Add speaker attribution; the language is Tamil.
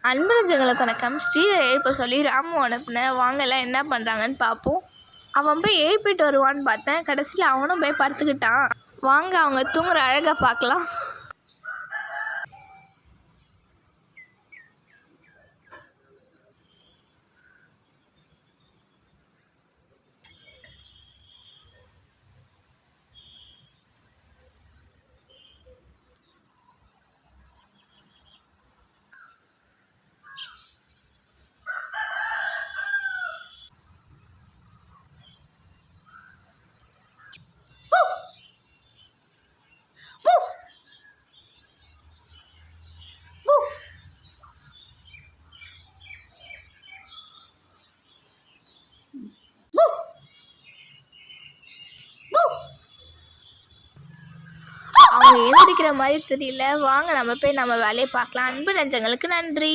Speaker 1: அன்பு நெஞ்சங்களுக்கு வணக்கம். ஸ்ரீதரை எழுப்ப சொல்லி ராமு அனுப்புனேன். வாங்க எல்லாம் என்ன பண்ணுறாங்கன்னு பார்ப்போம். அவன் போய் எழுப்பிட்டு வருவான்னு பார்த்தேன். கடைசியில் அவனும் போய் படுத்துக்கிட்டான். வாங்க அவங்க தூங்குற அழகை பார்க்கலாம். அவங்க எழுந்திருக்கிற மாதிரி தெரியல. வாங்க நம்ம போய் நம்ம வேலையை பார்க்கலாம். அன்பு நெஞ்சங்களுக்கு நன்றி.